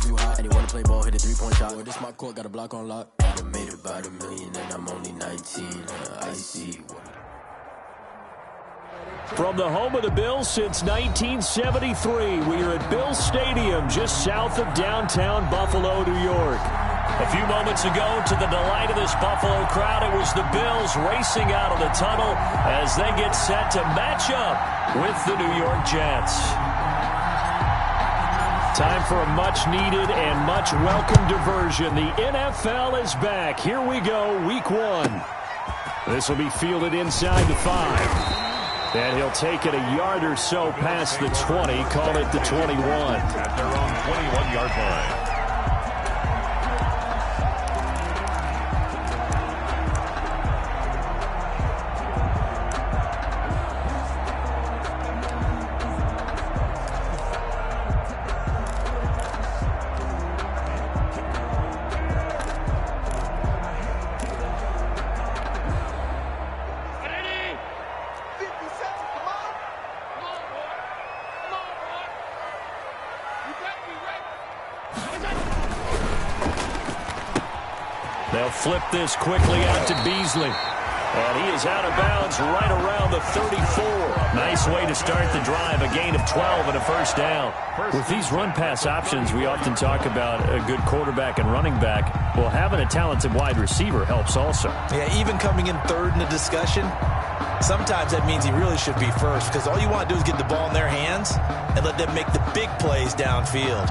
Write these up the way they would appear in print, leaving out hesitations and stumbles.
too hot. And he wanna play ball, hit a three-point shot. Well, this my court, got a block on lock. I done made about $1 million and I'm only 19. I see. From the home of the Bills since 1973, we are at Bills Stadium just south of downtown Buffalo, New York. A few moments ago, to the delight of this Buffalo crowd, it was the Bills racing out of the tunnel as they get set to match up with the New York Jets. Time for a much-needed and much-welcome diversion. The NFL is back. Here we go, Week 1. This will be fielded inside the 5. And he'll take it a yard or so past the 20, call it the 21. At their own 21-yard line. They'll flip this quickly out to Beasley. And he is out of bounds right around the 34. Nice way to start the drive. A gain of 12 and a first down. With these run-pass options, we often talk about a good quarterback and running back. Well, having a talented wide receiver helps also. Yeah, even coming in third in the discussion, sometimes that means he really should be first, because all you want to do is get the ball in their hands and let them make the big plays downfield.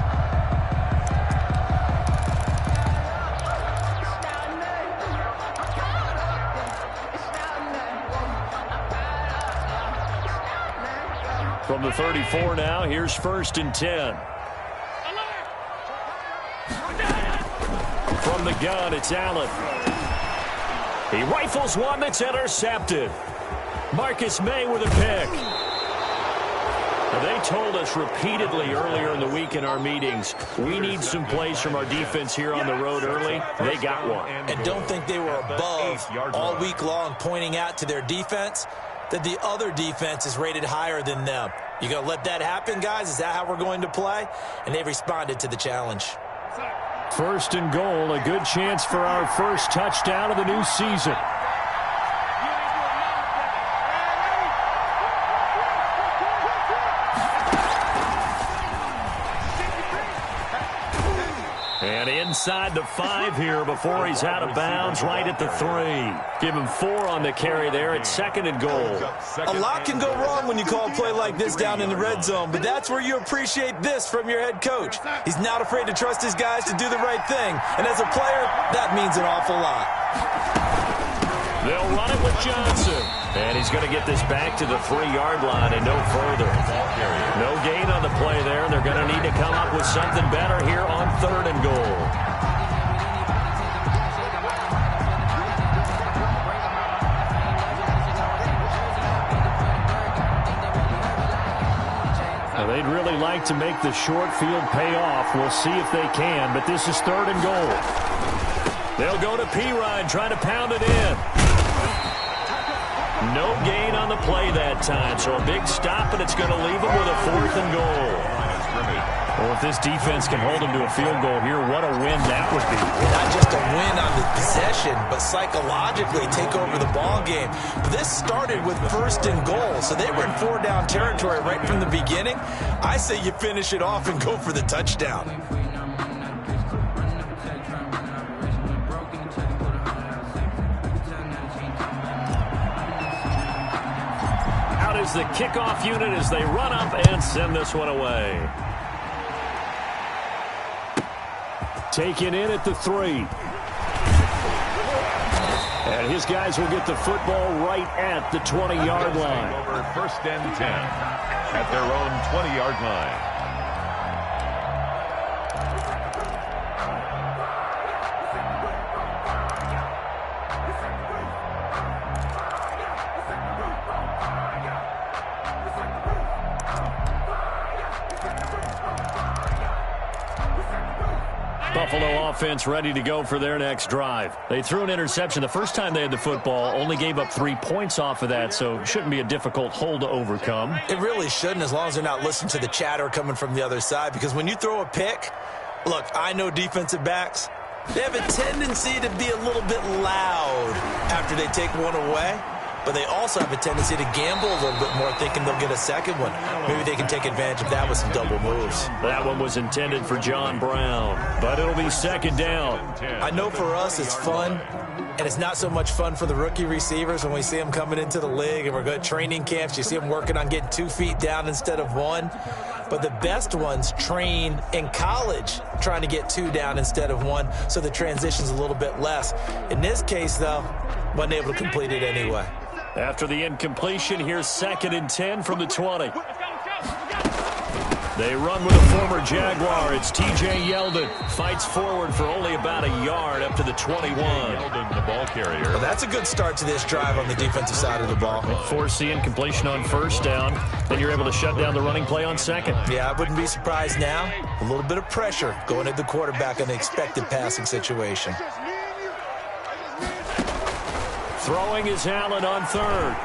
From the 34 now, here's 1st and 10. From the gun, it's Allen. He rifles one that's intercepted. Marcus May with a pick. Now, they told us repeatedly earlier in the week in our meetings, we need some plays from our defense here on the road early. They got one. And don't think they were above all week long, pointing out to their defense that the other defense is rated higher than them. You going to let that happen, guys? Is that how we're going to play? And they responded to the challenge. 1st and goal, a good chance for our first touchdown of the new season. And inside the 5 here before he's out of bounds, right at the 3. Give him 4 on the carry there at 2nd and goal. A lot can go wrong when you call a play like this down in the red zone, but that's where you appreciate this from your head coach. He's not afraid to trust his guys to do the right thing, and as a player, that means an awful lot. They'll run it with Johnson. And he's going to get this back to the 3-yard line and no further. No gain on the play there. They're going to need to come up with something better here on 3rd and goal. Now, they'd really like to make the short field pay off. We'll see if they can, but this is 3rd and goal. They'll go to Pirine, trying to pound it in. No gain on the play that time, so a big stop, and it's going to leave them with a 4th and goal. Well, if this defense can hold them to a field goal here, what a win that would be. Not just a win on the possession, but psychologically take over the ball game. This started with 1st and goal, so they were in 4-down territory right from the beginning. I say you finish it off and go for the touchdown. Is the kickoff unit as they run up and send this one away. Taken in at the 3. And his guys will get the football right at the 20-yard line. Over 1st and 10 at their own 20-yard line. Buffalo offense ready to go for their next drive. They threw an interception the first time they had the football, only gave up 3 points off of that, so it shouldn't be a difficult hole to overcome. It really shouldn't, as long as they're not listening to the chatter coming from the other side, because when you throw a pick, Look, I know defensive backs. They have a tendency to be a little bit loud after they take one away, but they also have a tendency to gamble a little bit more, thinking they'll get a second one. Maybe they can take advantage of that with some double moves. That one was intended for John Brown, but it'll be second down. I know for us it's fun, and it's not so much fun for the rookie receivers when we see them coming into the league and we're going to training camps. You see them working on getting 2 feet down instead of 1. But the best ones train in college trying to get 2 down instead of 1, so the transition's a little bit less. In this case, though, wasn't able to complete it anyway. After the incompletion, here's 2nd and 10 from the 20. They run with a former Jaguar. It's T.J. Yeldon. Fights forward for only about a yard up to the 21. Yeldon, the ball carrier. Well, that's a good start to this drive on the defensive side of the ball. Force the incompletion on first down. Then you're able to shut down the running play on second. Yeah, I wouldn't be surprised now. A little bit of pressure going at the quarterback in an expected passing situation. Throwing is Allen on 3rd.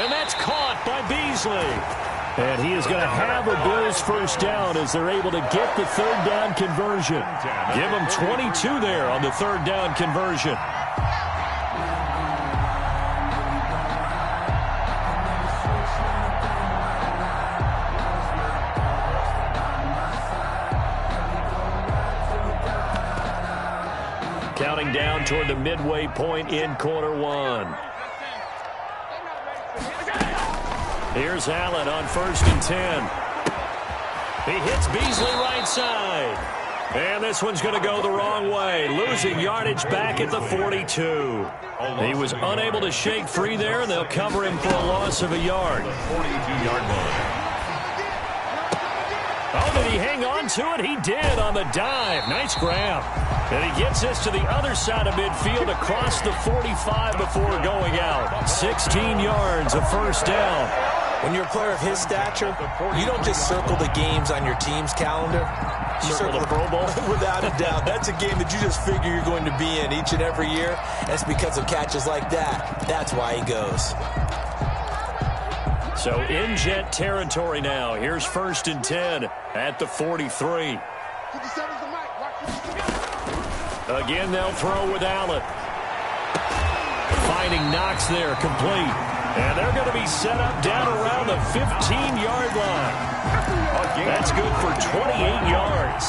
And that's caught by Beasley. And he is going to have a Bills first down as they're able to get the 3rd down conversion. Give them 22 there on the 3rd down conversion. Counting down toward the midway point in quarter 1. Here's Allen on 1st and 10. He hits Beasley right side. And this one's going to go the wrong way. Losing yardage back at the 42. He was unable to shake free there, and they'll cover him for a loss of a yard. 42-yard line. Oh, did he hang on to it? He did on the dive. Nice grab. And he gets this to the other side of midfield across the 45 before going out. 16 yards, a first down. When you're a player of his stature, you don't just circle the games on your team's calendar. You circle the Pro Bowl. Without a doubt. That's a game that you just figure you're going to be in each and every year. And it's because of catches like that. That's why he goes. So in Jet territory now. Here's 1st and 10 at the 43. Again, they'll throw with Allen. Finding Knox there, complete. And they're going to be set up down around the 15-yard line. That's good for 28 yards.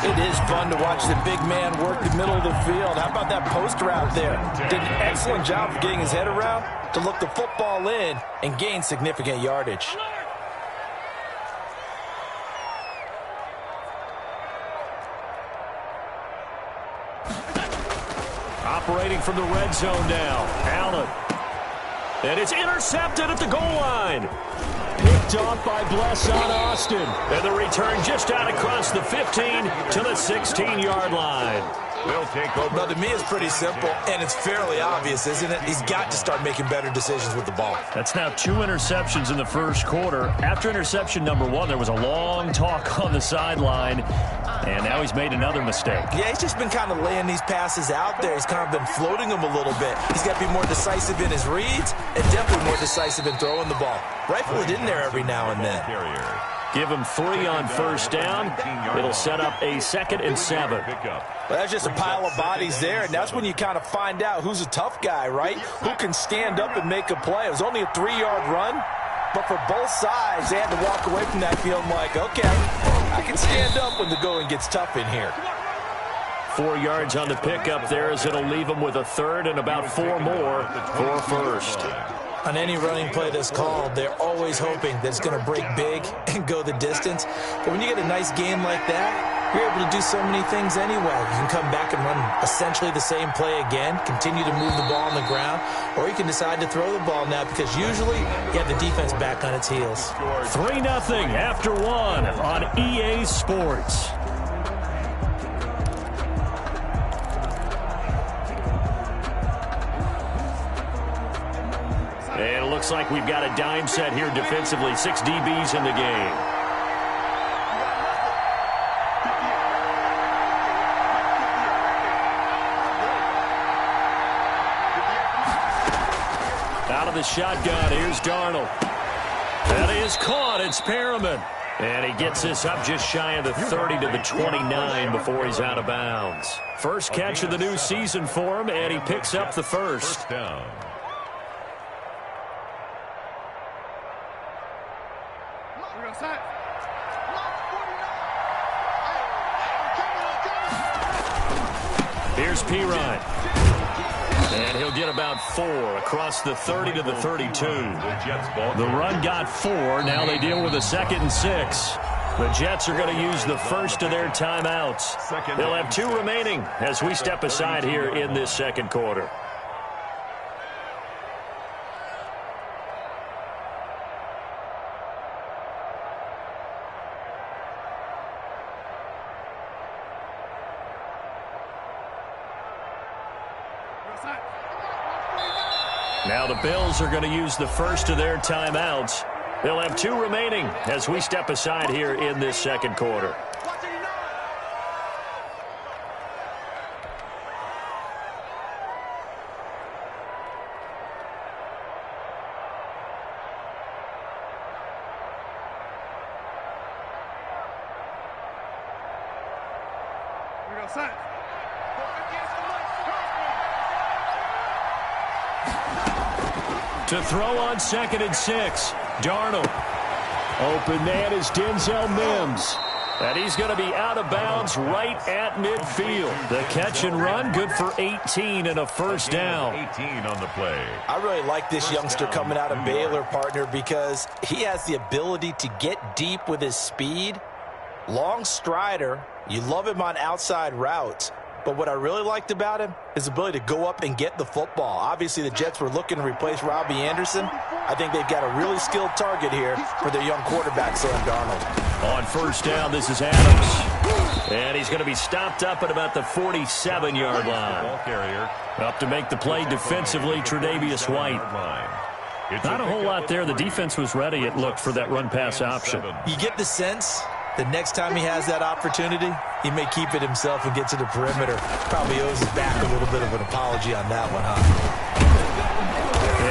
It is fun to watch the big man work the middle of the field. How about that post route there? Did an excellent job of getting his head around to look the football in and gain significant yardage. Operating from the red zone now. Allen. And it's intercepted at the goal line. Picked off by Bless on Austin. And the return just out across the 15 to the 16-yard line. Will take over. Now, to me, it's pretty simple, and it's fairly obvious, isn't it? He's got to start making better decisions with the ball. That's now 2 interceptions in the first quarter. After interception number 1, there was a long talk on the sideline, and now he's made another mistake. Yeah, he's just been kind of laying these passes out there. He's kind of been floating them a little bit. He's got to be more decisive in his reads and definitely more decisive in throwing the ball. Rifle it in there every now and then. Give him 3 on first down. It'll set up a 2nd and 7. Well, that's just a pile of bodies there, and that's when you kind of find out who's a tough guy, right? Who can stand up and make a play. It was only a 3-yard run, but for both sides, they had to walk away from that feeling like, okay, I can stand up when the going gets tough in here. 4 yards on the pickup there as it'll leave them with a 3rd and about 4 more for first. On any running play that's called, they're always hoping that it's going to break big and go the distance. But when you get a nice game like that, you're able to do so many things anyway. You can come back and run essentially the same play again, continue to move the ball on the ground, or you can decide to throw the ball now because usually you have the defense back on its heels. 3-0 after 1 on EA Sports. And it looks like we've got a dime set here defensively. 6 DBs in the game. Out of the shotgun, here's Darnold. That is caught. It's Perriman. And he gets this up just shy of the 30 to the 29 before he's out of bounds. First catch of the new season for him, and he picks up the first. First down. Here's Pirine. And he'll get about 4 across the 30 to the 32. The run got 4. Now they deal with a 2nd and 6. The Jets are going to use the first of their timeouts. They'll have 2 remaining as we step aside here in this second quarter. Now the Bills are going to use the first of their timeouts. They'll have 2 remaining as we step aside here in this second quarter. To throw on 2nd and 6. Darnold. Open man is Denzel Mims. And he's going to be out of bounds right at midfield. The catch and run, good for 18 and a first down. 18 on the play. I really like this youngster coming out of Baylor, partner, because he has the ability to get deep with his speed. Long strider. You love him on outside routes. But what I really liked about him is his ability to go up and get the football. Obviously, the Jets were looking to replace Robbie Anderson. I think they've got a really skilled target here for their young quarterback, Sam Darnold. On first down, this is Adams. And he's going to be stopped up at about the 47-yard line. Up to make the play defensively, Tre'Davious White. Not a whole lot there. The defense was ready, it looked, for that run-pass option. You get the sense that next time he has that opportunity, he may keep it himself and get to the perimeter. Probably owes his back a little bit of an apology on that one, huh?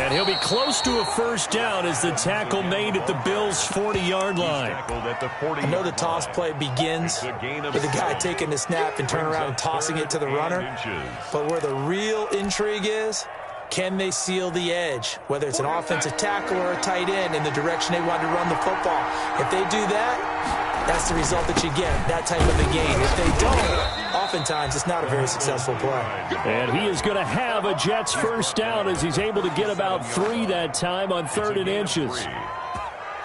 And he'll be close to a first down as the tackle made at the Bills' 40-yard line. I know the toss play begins with the guy taking the snap and turning around and tossing it to the runner. But where the real intrigue is, can they seal the edge, whether it's an offensive tackle or a tight end, in the direction they want to run the football? If they do that, that's the result that you get, that type of a game. If they don't, oftentimes it's not a very successful play. And he is going to have a Jets first down as he's able to get about 3 that time on 3rd and inches.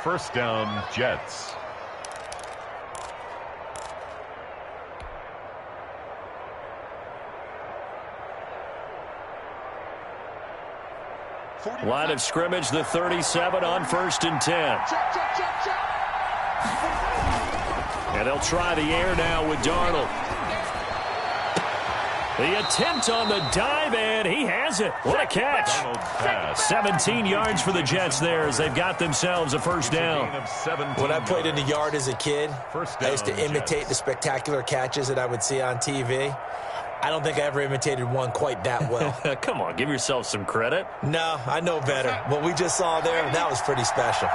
First down, Jets. Line of scrimmage, the 37 on 1st and 10. And they'll try the air now with Darnold. The attempt on the dive, and he has it. What a catch. 17 yards for the Jets there as they've got themselves a first down. When I played in the yard as a kid, I used to imitate the spectacular catches that I would see on TV. I don't think I ever imitated one quite that well. Come on, give yourself some credit. No, I know better. What we just saw there, that was pretty special.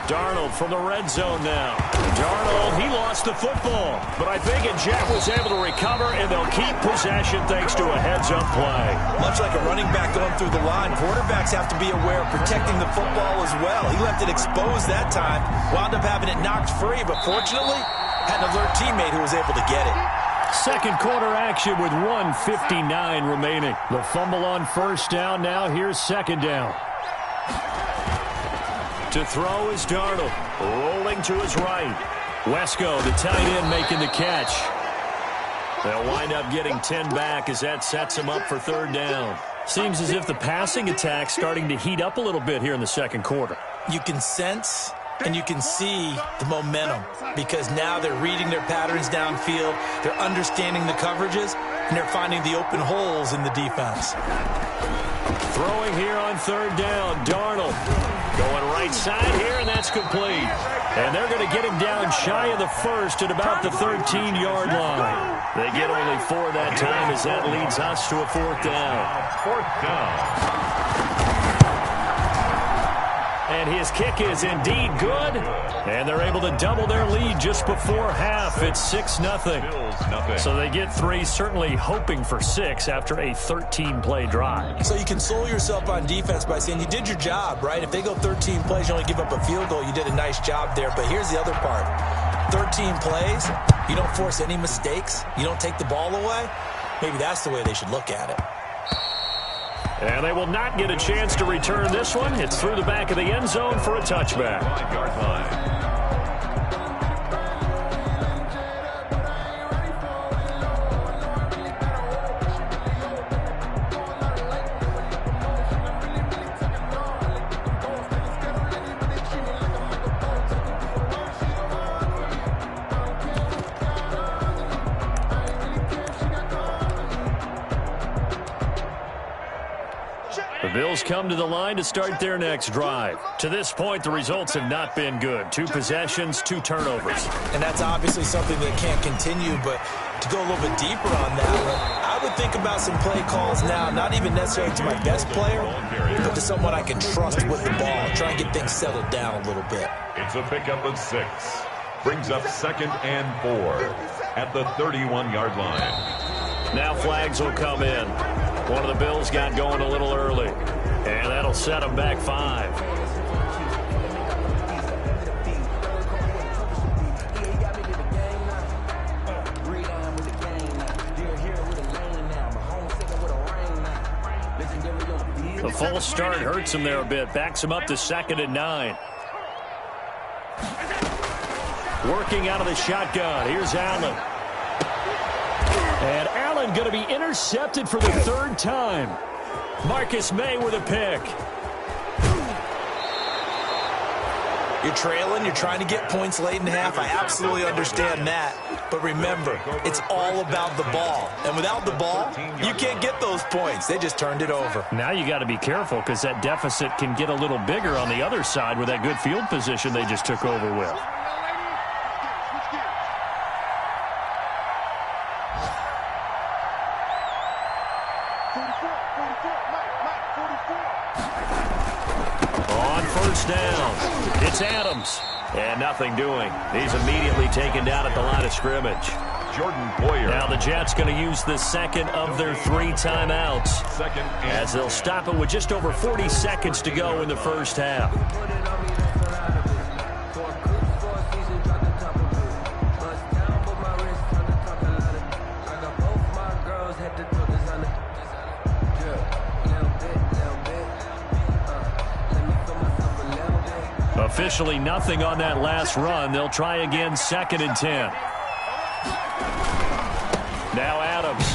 Darnold from the red zone now. Darnold, he lost the football. But I think Jet was able to recover, and they'll keep possession thanks to a heads-up play. Much like a running back going through the line, quarterbacks have to be aware of protecting the football as well. He left it exposed that time, wound up having it knocked free, but fortunately had an alert teammate who was able to get it. Second quarter action with 1:59 remaining. The fumble on first down. Now here's second down. To throw is Darnold, rolling to his right. Wesco, the tight end, making the catch. They'll wind up getting 10 back as that sets them up for 3rd down. Seems as if the passing attack's starting to heat up a little bit here in the second quarter. You can sense and you can see the momentum because now they're reading their patterns downfield, they're understanding the coverages, and they're finding the open holes in the defense. Throwing here on 3rd down, Darnold. Going right side here, and that's complete. And they're going to get him down shy of the first at about the 13-yard line. They get only 4 that time as that leads us to a 4th down. 4th down. And his kick is indeed good. And they're able to double their lead just before half. It's 6-0. So they get 3, certainly hoping for 6 after a 13-play drive. So you console yourself on defense by saying you did your job, right? If they go 13 plays, you only give up a field goal, you did a nice job there. But here's the other part. 13 plays, you don't force any mistakes, you don't take the ball away. Maybe that's the way they should look at it. And they will not get a chance to return this one. It's through the back of the end zone for a touchback. 5-yard line. The Bills come to the line to start their next drive. To this point, the results have not been good. 2 possessions, 2 turnovers. And that's obviously something that can't continue, but to go a little bit deeper on that one, I would think about some play calls now, not even necessarily to my best player, but to someone I can trust with the ball, try and get things settled down a little bit. It's a pickup of 6. Brings up 2nd and 4 at the 31-yard line. Now flags will come in. One of the Bills got going a little early, and that'll set them back 5. The false start hurts him there a bit, backs him up to 2nd and 9. Working out of the shotgun, here's Allen. And Allen going to be intercepted for the 3rd time. Marcus May with a pick. You're trailing, you're trying to get points late in half. I absolutely understand that. But remember, it's all about the ball. And without the ball, you can't get those points. They just turned it over. Now you got to be careful because that deficit can get a little bigger on the other side with that good field position they just took over with. Down. It's Adams. And nothing doing. He's immediately taken down at the line of scrimmage. Jordan Poyer. Now the Jets going to use the 2nd of their 3 timeouts. As they'll stop it with just over 40 seconds to go in the first half. Officially nothing on that last run. They'll try again 2nd and 10. Now Adams.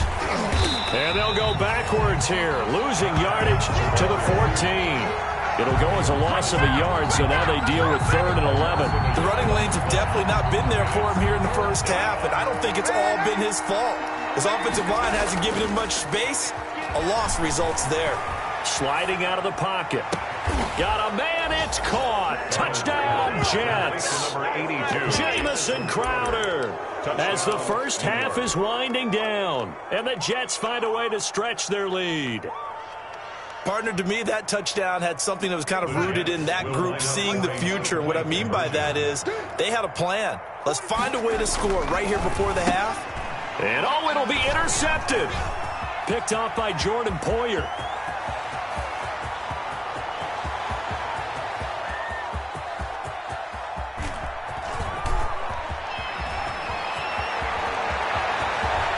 And they'll go backwards here. Losing yardage to the 14. It'll go as a loss of a yard, so now they deal with 3rd and 11. The running lanes have definitely not been there for him here in the first half, and I don't think it's all been his fault. His offensive line hasn't given him much space. A loss results there. Sliding out of the pocket. Got a man, it's caught. Touchdown, Jets. Number 82. Jamison Crowder. As the first half is winding down, and the Jets find a way to stretch their lead. Partner, to me, that touchdown had something that was kind of rooted in that group seeing the future. What I mean by that is they had a plan. Let's find a way to score right here before the half. And oh, it'll be intercepted. Picked off by Jordan Poyer.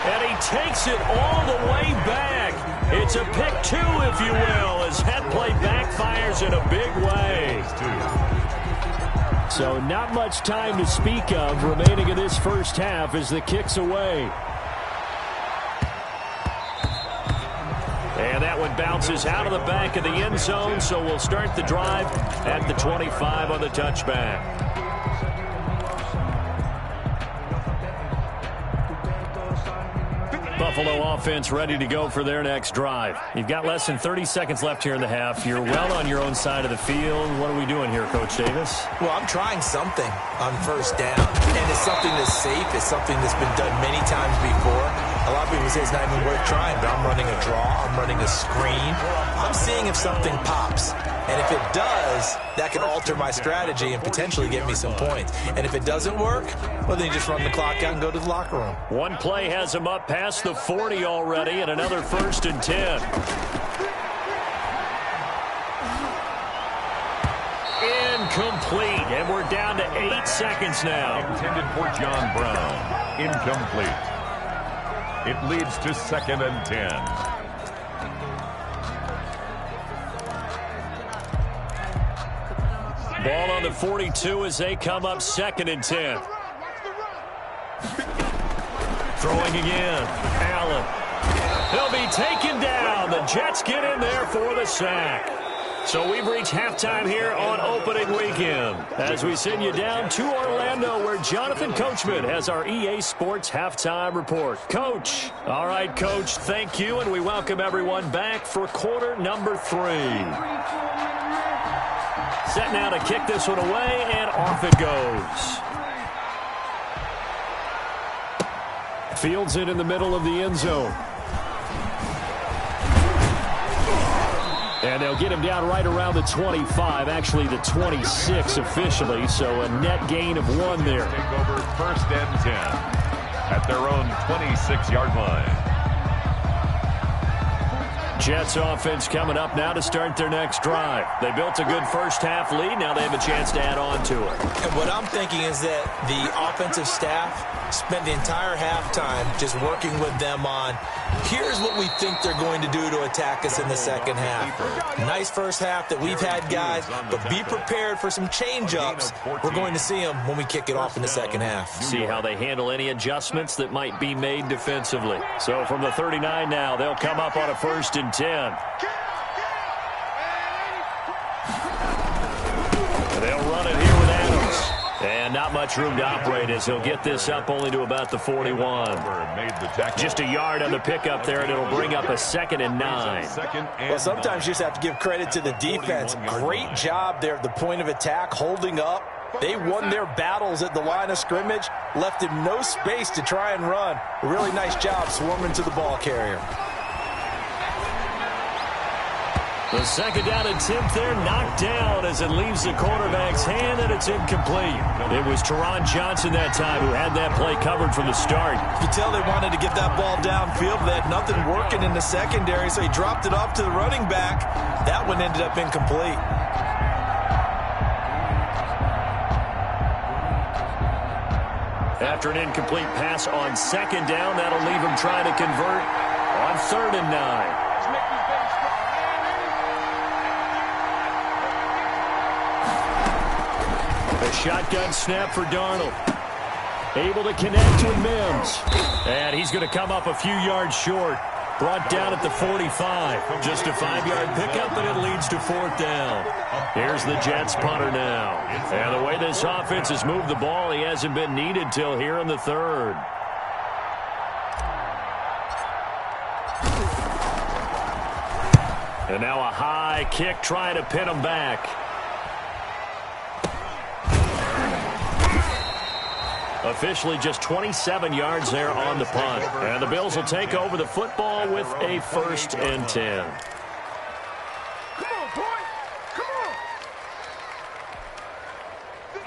And he takes it all the way back. It's a pick 2, if you will, as head play backfires in a big way. So not much time to speak of remaining in this first half as the kick's away. And that one bounces out of the back of the end zone, so we'll start the drive at the 25 on the touchback. Buffalo offense ready to go for their next drive. You've got less than 30 seconds left here in the half. You're well on your own side of the field. What are we doing here, Coach Davis? Well, I'm trying something on first down, and it's something that's safe. It's something that's been done many times before. A lot of people say it's not even worth trying, but I'm running a draw. I'm running a screen. I'm seeing if something pops. And if it does, that can alter my strategy and potentially get me some points. And if it doesn't work, well, then you just run the clock out and go to the locker room. One play has him up past the 40 already, and another 1st and 10. Incomplete, and we're down to 8 seconds now. Intended for John Brown. Incomplete. It leads to 2nd and 10. Ball on the 42 as they come up 2nd and 10. Throwing again. Allen. He'll be taken down. The Jets get in there for the sack. So we've reached halftime here on opening weekend as we send you down to Orlando where Jonathan Coachman has our EA Sports halftime report. Coach. All right, Coach, thank you, and we welcome everyone back for quarter number 3. Set now to kick this one away, and off it goes. Fields it in the middle of the end zone. And they'll get him down right around the 25, actually the 26 officially, so a net gain of 1 there. Take over 1st and 10 at their own 26-yard line. Jets offense coming up now to start their next drive. They built a good first-half lead. Now they have a chance to add on to it. And what I'm thinking is that the offensive staff spent the entire halftime just working with them on, here's what we think they're going to do to attack us in the second half. Nice first half that we've had, guys, but be prepared for some change-ups. We're going to see them when we kick it off in the second half. See how they handle any adjustments that might be made defensively. So from the 39 now, they'll come up on a 1st and 10. They'll run it here with Adams. And not much room to operate as he'll get this up only to about the 41. Just a yard on the pickup there, and it'll bring up a 2nd and 9. Well, sometimes you just have to give credit to the defense. Great job there at the point of attack, holding up. They won their battles at the line of scrimmage, left him no space to try and run. A really nice job swarming to the ball carrier. The 2nd down attempt there knocked down as it leaves the quarterback's hand, and it's incomplete. It was Teron Johnson that time who had that play covered from the start. You could tell they wanted to get that ball downfield. They had nothing working in the secondary, so he dropped it off to the running back. That one ended up incomplete. After an incomplete pass on 2nd down, that'll leave him trying to convert on 3rd and 9. A shotgun snap for Darnold. Able to connect with Mims. And he's going to come up a few yards short. Brought down at the 45. Just a 5-yard pickup, and it leads to 4th down. Here's the Jets punter now. And the way this offense has moved the ball, he hasn't been needed till here in the 3rd. And now a high kick trying to pin him back. Officially just 27 yards there on the punt. And the Bills will take over the football with a 1st and 10.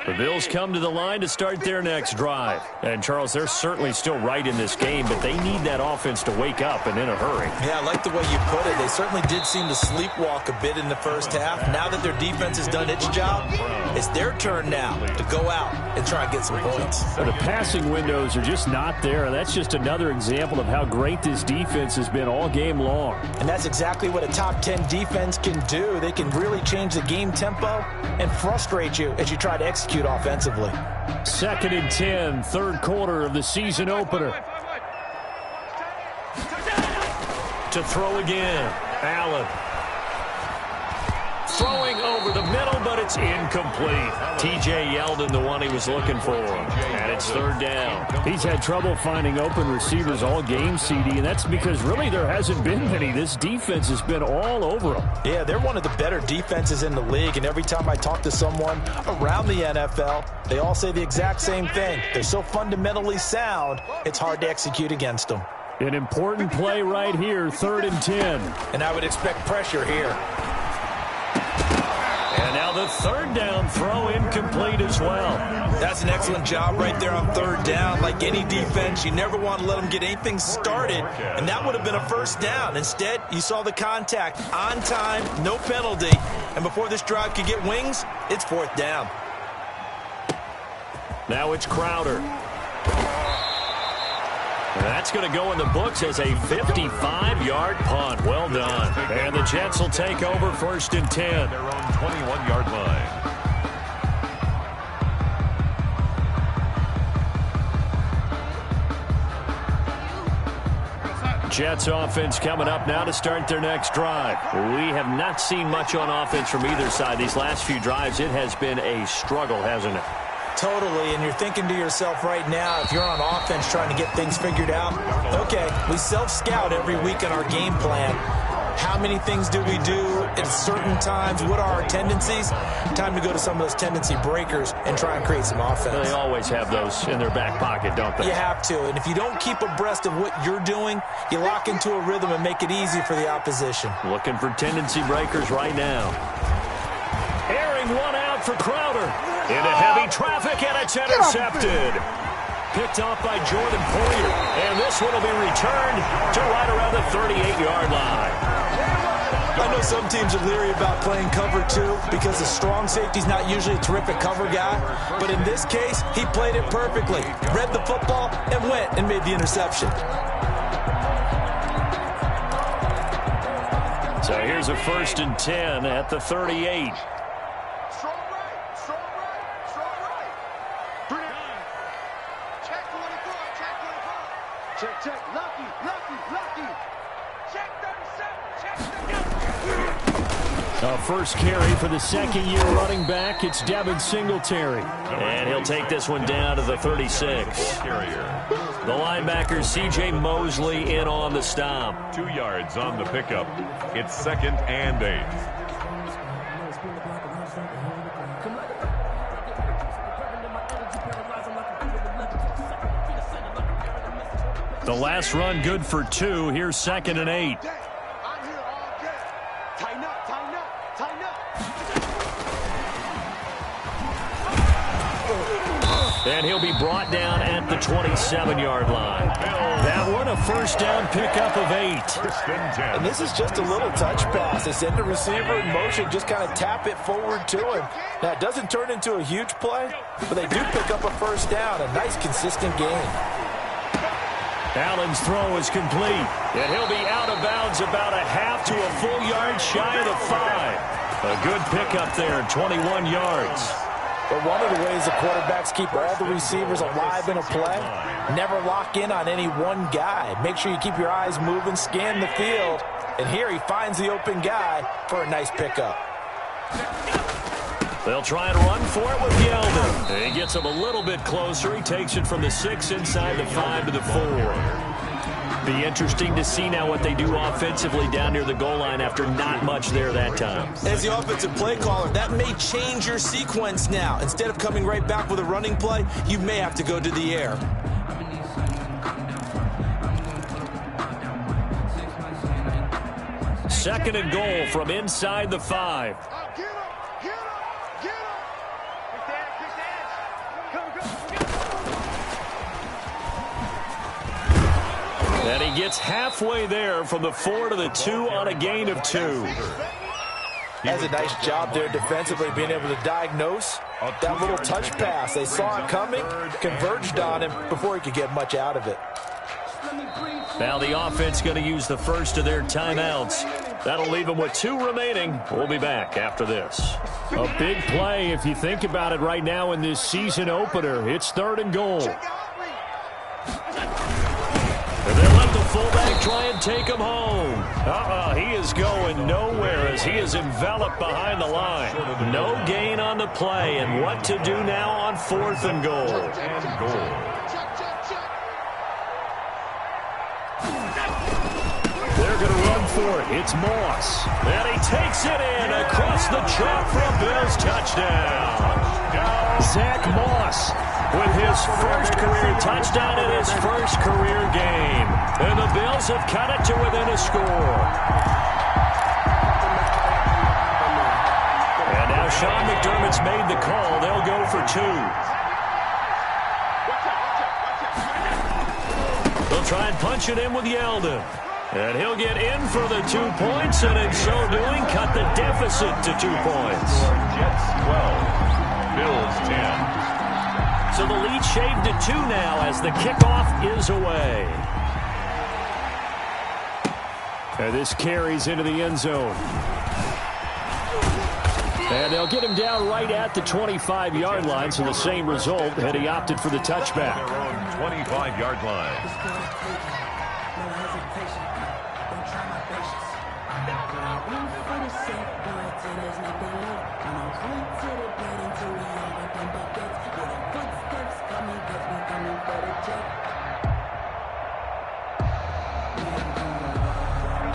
The Bills come to the line to start their next drive. And, Charles, they're certainly still right in this game, but they need that offense to wake up and in a hurry. Yeah, I like the way you put it. They certainly did seem to sleepwalk a bit in the first half. Now that their defense has done its job, it's their turn now to go out and try and get some points. The passing windows are just not there. That's just another example of how great this defense has been all game long. And that's exactly what a top 10 defense can do. They can really change the game tempo and frustrate you as you try to execute offensively. 2nd and 10, 3rd quarter of the season opener. To throw again, Allen. throwing over the middle, but it's incomplete. T.J. Yeldon, the one he was looking for. And it's third down. He's had trouble finding open receivers all game, CD, and that's because really there hasn't been many. This defense has been all over them. Yeah, they're one of the better defenses in the league, and every time I talk to someone around the NFL, they all say the exact same thing. They're so fundamentally sound, it's hard to execute against them. An important play right here, 3rd and 10. And I would expect pressure here. And now the third down throw incomplete as well. That's an excellent job right there on 3rd down. Like any defense, you never want to let them get anything started, and that would have been a first down. Instead, you saw the contact on time, no penalty, and before this drive could get wings, it's 4th down. Now it's Crowder. That's going to go in the books as a 55-yard punt. Well done. And the Jets will take over 1st and 10. Their own 21-yard line. Jets offense coming up now to start their next drive. We have not seen much on offense from either side. These last few drives, it has been a struggle, hasn't it? Totally, and you're thinking to yourself right now, if you're on offense trying to get things figured out, okay, we self-scout every week in our game plan. How many things do we do at certain times? What are our tendencies? Time to go to some of those tendency breakers and try and create some offense. They always have those in their back pocket, don't they? You have to, and if you don't keep abreast of what you're doing, you lock into a rhythm and make it easy for the opposition. Looking for tendency breakers right now. Airing one out for Crowder. Into heavy traffic, and it's intercepted. Picked off by Jordan Poyer. And this one will be returned to right around the 38-yard line. I know some teams are leery about playing cover 2 because the strong safety's not usually a terrific cover guy. But in this case, he played it perfectly. Read the football and went and made the interception. So here's a 1st and 10 at the 38. Check, lucky. Check 37, check 37. First carry for the second-year running back. It's Devin Singletary. And he'll take this one down to the 36. The linebacker, C.J. Mosley, in on the stop. 2 yards on the pickup. It's 2nd and 8. The last run good for 2. Here's 2nd and 8. I'm here all day. Tighten up. And he'll be brought down at the 27-yard line. That one a first down pickup of 8. And this is just a little touch pass. They send the receiver in motion, just kind of tap it forward to him. Now, it doesn't turn into a huge play, but they do pick up a first down. A nice, consistent gain. Allen's throw is complete, and he'll be out of bounds about a half to a full yard shy of the 5. A good pickup there, 21 yards. But one of the ways the quarterbacks keep all the receivers alive in a play, never lock in on any one guy. Make sure you keep your eyes moving, scan the field, and here he finds the open guy for a nice pickup. They'll try and run for it with Yeldon. He gets him a little bit closer. He takes it from the 6 inside the 5 to the 4. Be interesting to see now what they do offensively down near the goal line after not much there that time. As the offensive play caller, that may change your sequence now. Instead of coming right back with a running play, you may have to go to the air. Second and goal from inside the 5. And he gets halfway there from the 4 to the 2 on a gain of 2. Has a nice job there defensively, being able to diagnose that little touch pass. They saw it coming, converged on him before he could get much out of it. Now the offense going to use the first of their timeouts. That'll leave them with 2 remaining. We'll be back after this. A big play if you think about it right now in this season opener. It's 3rd and goal. And they'll let the fullback try and take him home. He is going nowhere as he is enveloped behind the line. No gain on the play, and what to do now on 4th and goal. They're going to run for it. It's Moss. And he takes it in across the chalk for a Bills touchdown. Zach Moss with his first career touchdown in his first career game. And the Bills have cut it to within a score. And now Sean McDermott's made the call. They'll go for 2. They'll try and punch it in with Yeldon. And he'll get in for the 2 points, and in so doing, cut the deficit to 2 points. Jets 12, Bills 10. So the lead shaved to 2 now as the kickoff is away. And this carries into the end zone. And they'll get him down right at the 25-yard line, so the same result, and he opted for the touchback. Their own 25-yard line.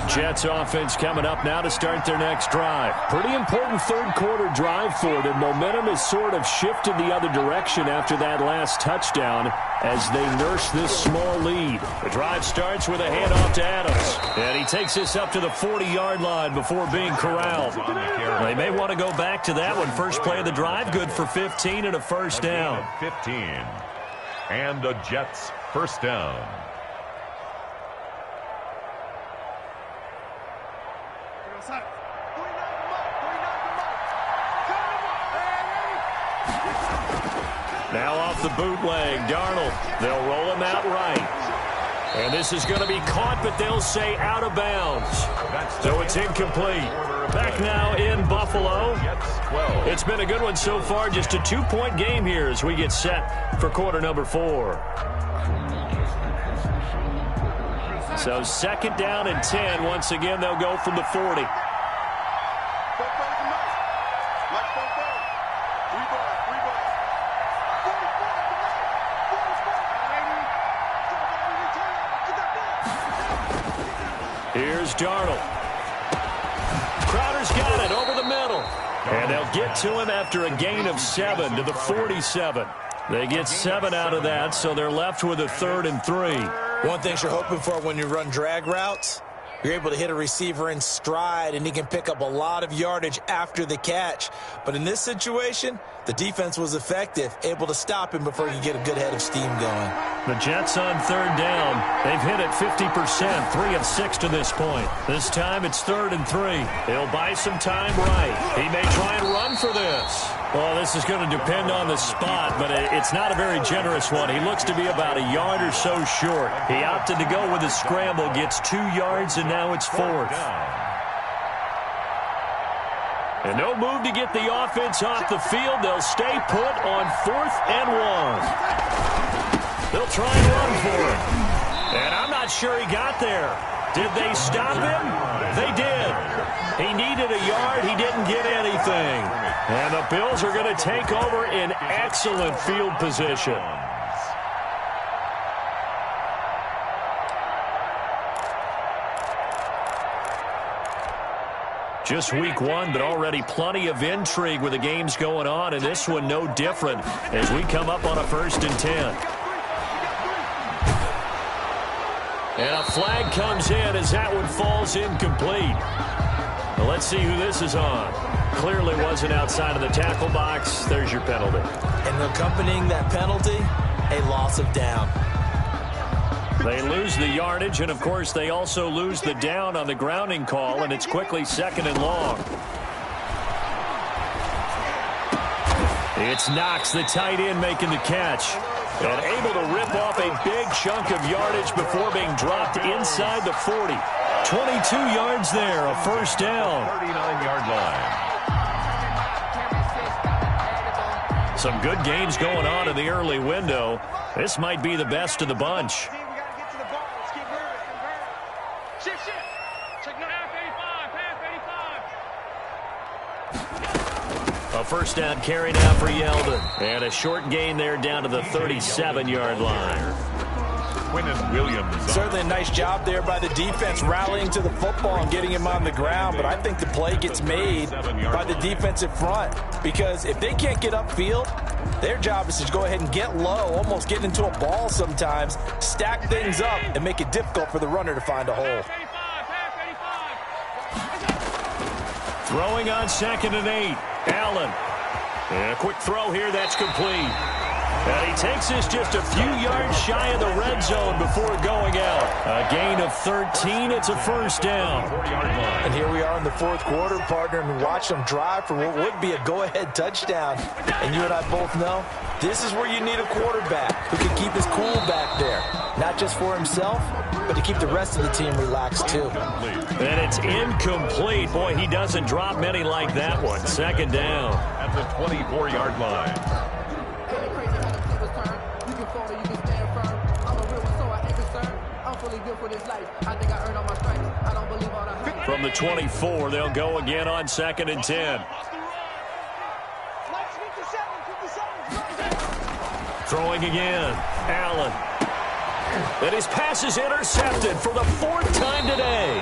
Jets offense coming up now to start their next drive. Pretty important third-quarter drive for them. Momentum has sort of shifted the other direction after that last touchdown as they nurse this small lead. The drive starts with a handoff to Adams. And he takes this up to the 40-yard line before being corralled. They may want to go back to that one. First play of the drive, good for 15 and a first down. 15. And the Jets first down. Now off the bootleg, Darnold. They'll roll him out right. And this is going to be caught, but they'll say out of bounds. So it's incomplete. Back now in Buffalo. It's been a good one so far. Just a 2-point game here as we get set for quarter number 4. So 2nd down and 10. Once again, they'll go from the 40. Here's Darnold. Crowder's got it over the middle. And they'll get to him after a gain of 7 to the 47. They get 7 out of that, so they're left with a 3rd and 3. One thing you're hoping for when you run drag routes, you're able to hit a receiver in stride, and he can pick up a lot of yardage after the catch. But in this situation, the defense was effective, able to stop him before he could get a good head of steam going. The Jets on 3rd down. They've hit it 50%, 3 of 6 to this point. This time it's 3rd and 3. He'll buy some time right. He may try and run for this. Well, this is going to depend on the spot, but it's not a very generous one. He looks to be about a yard or so short. He opted to go with a scramble, gets 2 yards, and now it's 4th. And no move to get the offense off the field. They'll stay put on 4th and 1. They'll try and run for it. And I'm not sure he got there. Did they stop him? They did. He needed a yard. He didn't get anything. And the Bills are going to take over in excellent field position. Just week 1, but already plenty of intrigue with the games going on, and this one no different as we come up on a 1st and 10. And a flag comes in as that one falls incomplete. Well, let's see who this is on. Clearly wasn't outside of the tackle box. There's your penalty. And accompanying that penalty, a loss of down. They lose the yardage, and, of course, they also lose the down on the grounding call, and it's quickly 2nd and long. It's Knox, the tight end, making the catch. And able to rip off a big chunk of yardage before being dropped inside the 40. 22 yards there, a first down. 39-yard line. Some good gains going on in the early window. This might be the best of the bunch. A first down carry now for Yeldon. And a short gain there down to the 37-yard line. Certainly a nice job there by the defense rallying to the football and getting him on the ground, but I think the play gets made by the defensive front because if they can't get upfield, their job is to go ahead and get low, almost get into a ball sometimes, stack things up, and make it difficult for the runner to find a hole. Throwing on 2nd and 8. Allen. And a quick throw here that's complete. And he takes this just a few yards shy of the red zone before going out. A gain of 13. It's a first down. And here we are in the fourth quarter, partner, and watch them drive for what would be a go-ahead touchdown. And you and I both know this is where you need a quarterback who can keep his cool back there. Not just for himself, but to keep the rest of the team relaxed too. And it's incomplete. Boy, he doesn't drop many like that one. 2nd down. At the 24-yard line. From the 24, they'll go again on 2nd and 10. Throwing again. Allen. And his pass is intercepted for the 4th time today.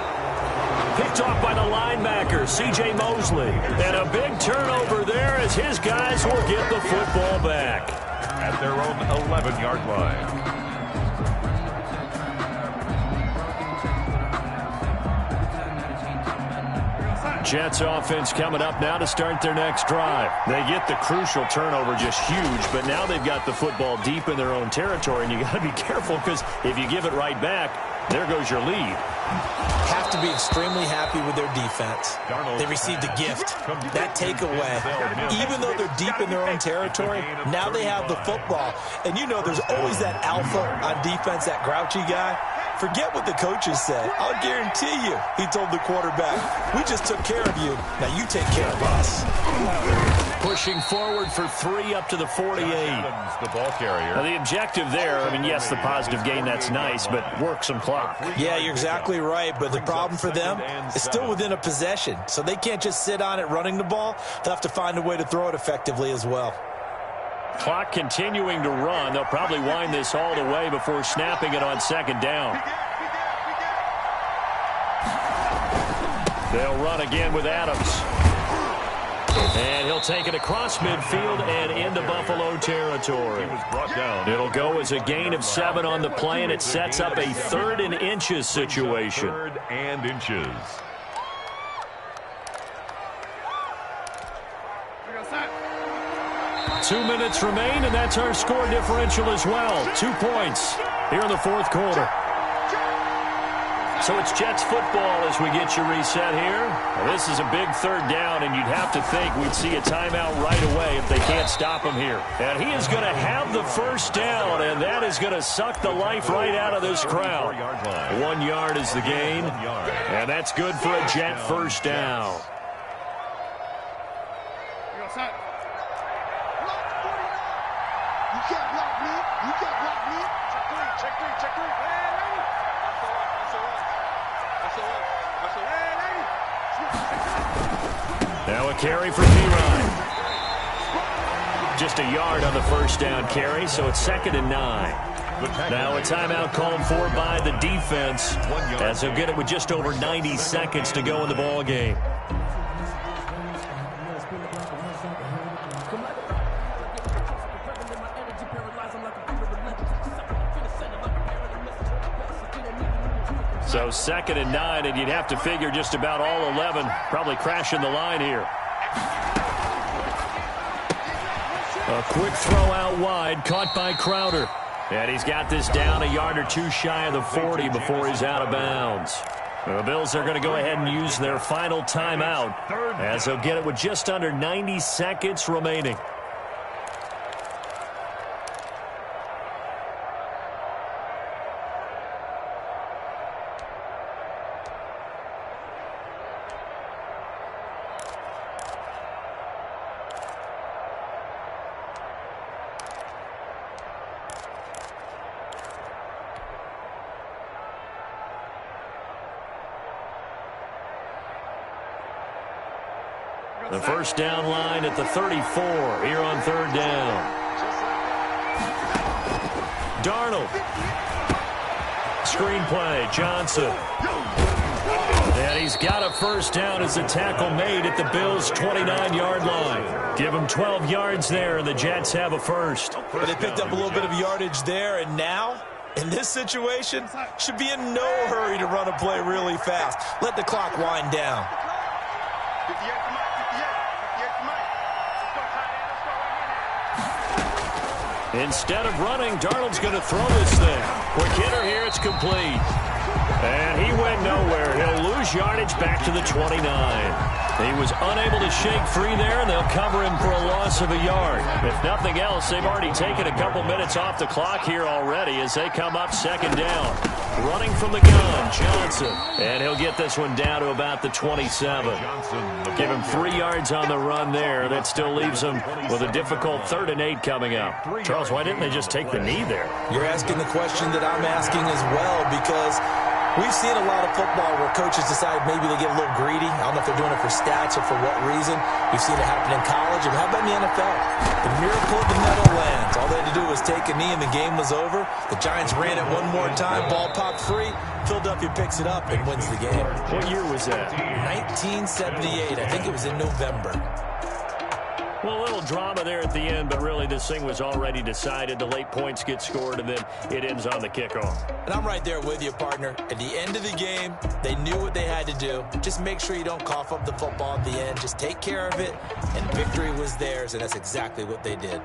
Picked off by the linebacker, C.J. Mosley. And a big turnover there as his guys will get the football back. At their own 11-yard line. Jets offense coming up now to start their next drive. They get the crucial turnover, just huge, but now they've got the football deep in their own territory, and you got to be careful because if you give it right back, there goes your lead. Have to be extremely happy with their defense. They received a gift. That takeaway, even though they're deep in their own territory, now they have the football. And you know there's always that alpha on defense, that grouchy guy. Forget what the coaches say. I'll guarantee you, he told the quarterback, we just took care of you. Now you take care of us. Pushing forward for 3 up to the 48. The ball carrier. Now, the objective there, I mean, yes, the positive gain, that's nice, but work some clock. Yeah, you're exactly right, but the problem for them is still within a possession, so they can't just sit on it running the ball. They'll have to find a way to throw it effectively as well. Clock continuing to run. They'll probably wind this all the way before snapping it on 2nd down. They'll run again with Adams. And he'll take it across midfield and into Buffalo territory. He was brought down. It'll go as a gain of 7 on the play, and it sets up a 3rd and inches situation. 3rd and inches. Two minutes remain, and that's our score differential as well. 2 points here in the fourth quarter. So it's Jets football as we get you reset here. Well, this is a big 3rd down, and you'd have to think we'd see a timeout right away if they can't stop him here. And he is going to have the first down, and that is going to suck the life right out of this crowd. 1 yard is the gain, and that's good for a Jet first down. Now a carry for P-Ryan. Just a yard on the first down carry, so it's 2nd and 9. Now a timeout called for by the defense as they'll get it with just over 90 seconds to go in the ball game. So 2nd and 9, and you'd have to figure just about all 11 probably crashing the line here. A quick throw out wide, caught by Crowder. And he's got this down a yard or 2 shy of the 40 before he's out of bounds. The Bills are going to go ahead and use their final timeout as they'll get it with just under 90 seconds remaining. The first down line at the 34 here on third down. Darnold. Screenplay, Johnson. And he's got a first down as a tackle made at the Bills' 29-yard line. Give him 12 yards there, and the Jets have a first. But they picked up a little bit of yardage there, and now, in this situation, should be in no hurry to run a play really fast. Let the clock wind down. Instead of running, Darnold's going to throw this thing. Quick hitter here, it's complete. And he went nowhere. He'll lose yardage back to the 29. He was unable to shake free there, and they'll cover him for a loss of a yard. If nothing else, they've already taken a couple minutes off the clock here already as they come up second down. Running from the gun, Johnson. And he'll get this one down to about the 27. Give him 3 yards on the run there. That still leaves him with a difficult 3rd and 8 coming up. Charles, why didn't they just take the knee there? You're asking the question that I'm asking as well, because we've seen a lot of football where coaches decide maybe they get a little greedy. I don't know if they're doing it for stats or for what reason. We've seen it happen in college. And how about in the NFL? The miracle of the Meadowlands. All they had to do was take a knee and the game was over. The Giants ran it one more time. Ball popped free. Philadelphia picks it up and wins the game. What year was that? 1978. I think it was in November. Well, a little drama there at the end, but really this thing was already decided. The late points get scored, and then it ends on the kickoff. And I'm right there with you, partner. At the end of the game, they knew what they had to do. Just make sure you don't cough up the football at the end. Just take care of it, and victory was theirs, and that's exactly what they did.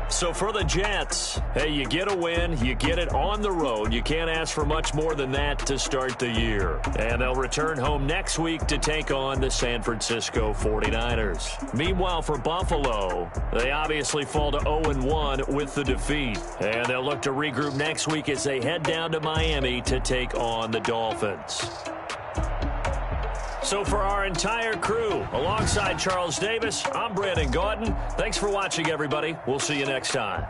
So for the Jets, hey, you get a win, you get it on the road. You can't ask for much more than that to start the year. And they'll return home next week to take on the San Francisco 49ers. Meanwhile, for Buffalo, they obviously fall to 0-1 with the defeat. And they'll look to regroup next week as they head down to Miami to take on the Dolphins. So for our entire crew, alongside Charles Davis, I'm Brandon Gautin. Thanks for watching, everybody. We'll see you next time.